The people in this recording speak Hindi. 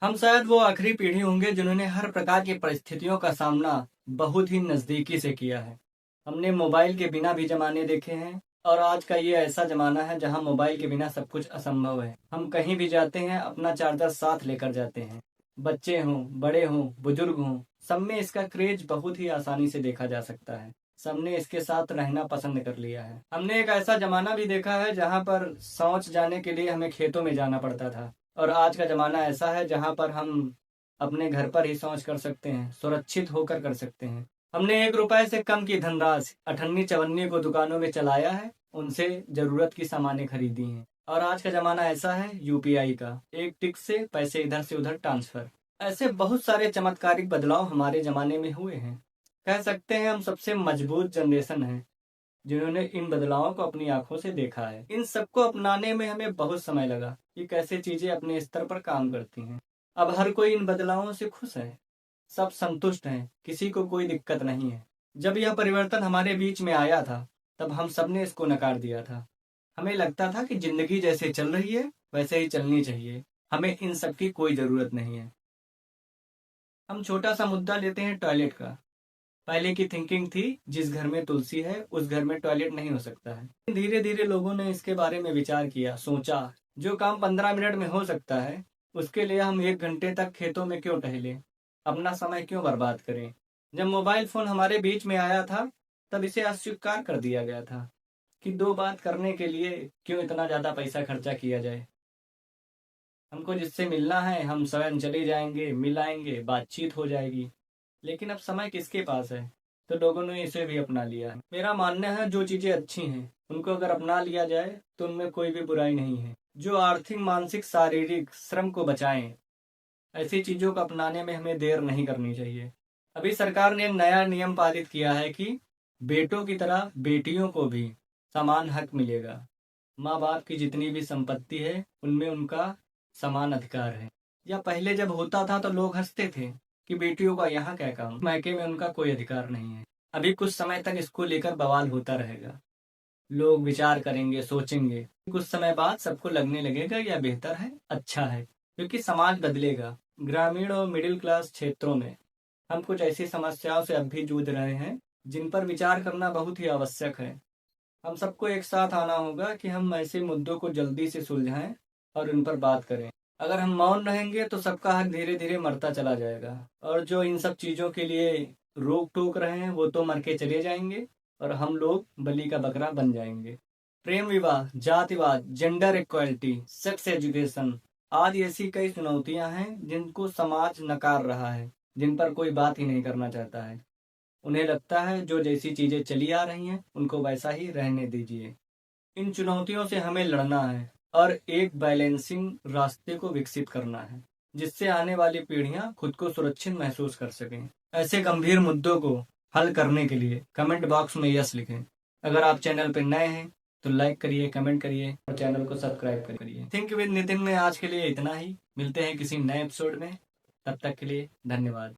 हम शायद वो आखिरी पीढ़ी होंगे जिन्होंने हर प्रकार की परिस्थितियों का सामना बहुत ही नज़दीकी से किया है। हमने मोबाइल के बिना भी ज़माने देखे हैं और आज का ये ऐसा ज़माना है जहाँ मोबाइल के बिना सब कुछ असंभव है। हम कहीं भी जाते हैं अपना चार्जर साथ लेकर जाते हैं। बच्चे हों, बड़े हों, बुजुर्ग हों, सब में इसका क्रेज बहुत ही आसानी से देखा जा सकता है। सबने इसके साथ रहना पसंद कर लिया है। हमने एक ऐसा ज़माना भी देखा है जहाँ पर शौच जाने के लिए हमें खेतों में जाना पड़ता था। और आज का ज़माना ऐसा है जहाँ पर हम अपने घर पर ही शौच कर सकते हैं, सुरक्षित होकर कर सकते हैं। हमने 1 रुपए से कम की धनराशि अठन्नी-चवन्नी को दुकानों में चलाया है, उनसे ज़रूरत की सामानें खरीदी हैं। और आज का ज़माना ऐसा है यूपीआई का, एक टिक से पैसे इधर से उधर ट्रांसफ़र। ऐसे बहुत सारे चमत्कारिक बदलाव हमारे ज़माने में हुए हैं। कह सकते हैं हम सबसे मजबूत जनरेशन हैं, जिन्होंने इन बदलावों को अपनी आंखों से देखा है। इन सबको अपनाने में हमें बहुत समय लगा कि कैसे चीजें अपने स्तर पर काम करती हैं। अब हर कोई इन बदलावों से खुश है, सब संतुष्ट हैं, किसी को कोई दिक्कत नहीं है। जब यह परिवर्तन हमारे बीच में आया था, तब हम सबने इसको नकार दिया था। हमें लगता था कि जिंदगी जैसे चल रही है वैसे ही चलनी चाहिए, हमें इन सब की कोई जरूरत नहीं है। हम छोटा सा मुद्दा लेते हैं, टॉयलेट का। पहले की थिंकिंग थी जिस घर में तुलसी है उस घर में टॉयलेट नहीं हो सकता है। धीरे धीरे लोगों ने इसके बारे में विचार किया, सोचा जो काम 15 मिनट में हो सकता है उसके लिए हम 1 घंटे तक खेतों में क्यों टहलें, अपना समय क्यों बर्बाद करें। जब मोबाइल फोन हमारे बीच में आया था तब इसे अस्वीकार कर दिया गया था कि 2 बात करने के लिए क्यों इतना ज्यादा पैसा खर्चा किया जाए। हमको जिससे मिलना है हम स्वयं चले जाएंगे, मिल आएंगे, बातचीत हो जाएगी। लेकिन अब समय किसके पास है, तो लोगों ने इसे भी अपना लिया है। मेरा मानना है जो चीजें अच्छी हैं उनको अगर अपना लिया जाए तो उनमें कोई भी बुराई नहीं है। जो आर्थिक, मानसिक, शारीरिक श्रम को बचाएं, ऐसी चीजों को अपनाने में हमें देर नहीं करनी चाहिए। अभी सरकार ने एक नया नियम पारित किया है कि बेटों की तरह बेटियों को भी समान हक मिलेगा। माँ बाप की जितनी भी संपत्ति है उनमें उनका समान अधिकार है। या पहले जब होता था तो लोग हंसते थे कि बेटियों का यहाँ क्या काम, मायके में उनका कोई अधिकार नहीं है। अभी कुछ समय तक इसको लेकर बवाल होता रहेगा, लोग विचार करेंगे, सोचेंगे। कुछ समय बाद सबको लगने लगेगा यह बेहतर है, अच्छा है, क्योंकि समाज बदलेगा। ग्रामीण और मिडिल क्लास क्षेत्रों में हम कुछ ऐसी समस्याओं से अब भी जूझ रहे हैं जिन पर विचार करना बहुत ही आवश्यक है। हम सबको एक साथ आना होगा कि हम ऐसे मुद्दों को जल्दी से सुलझाएं और उन पर बात करें। अगर हम मौन रहेंगे तो सबका हक धीरे धीरे मरता चला जाएगा, और जो इन सब चीजों के लिए रोक टोक रहे हैं वो तो मर के चले जाएंगे और हम लोग बलि का बकरा बन जाएंगे। प्रेम विवाह, जातिवाद, जेंडर इक्वालिटी, सेक्स एजुकेशन आदि ऐसी कई चुनौतियां हैं जिनको समाज नकार रहा है, जिन पर कोई बात ही नहीं करना चाहता है। उन्हें लगता है जो जैसी चीजें चली आ रही हैं उनको वैसा ही रहने दीजिए। इन चुनौतियों से हमें लड़ना है और एक बैलेंसिंग रास्ते को विकसित करना है जिससे आने वाली पीढ़ियां खुद को सुरक्षित महसूस कर सकें। ऐसे गंभीर मुद्दों को हल करने के लिए कमेंट बॉक्स में यस लिखें। अगर आप चैनल पर नए हैं तो लाइक करिए, कमेंट करिए और चैनल को सब्सक्राइब करिए। थिंक विद नितिन में आज के लिए इतना ही। मिलते हैं किसी नए एपिसोड में, तब तक के लिए धन्यवाद।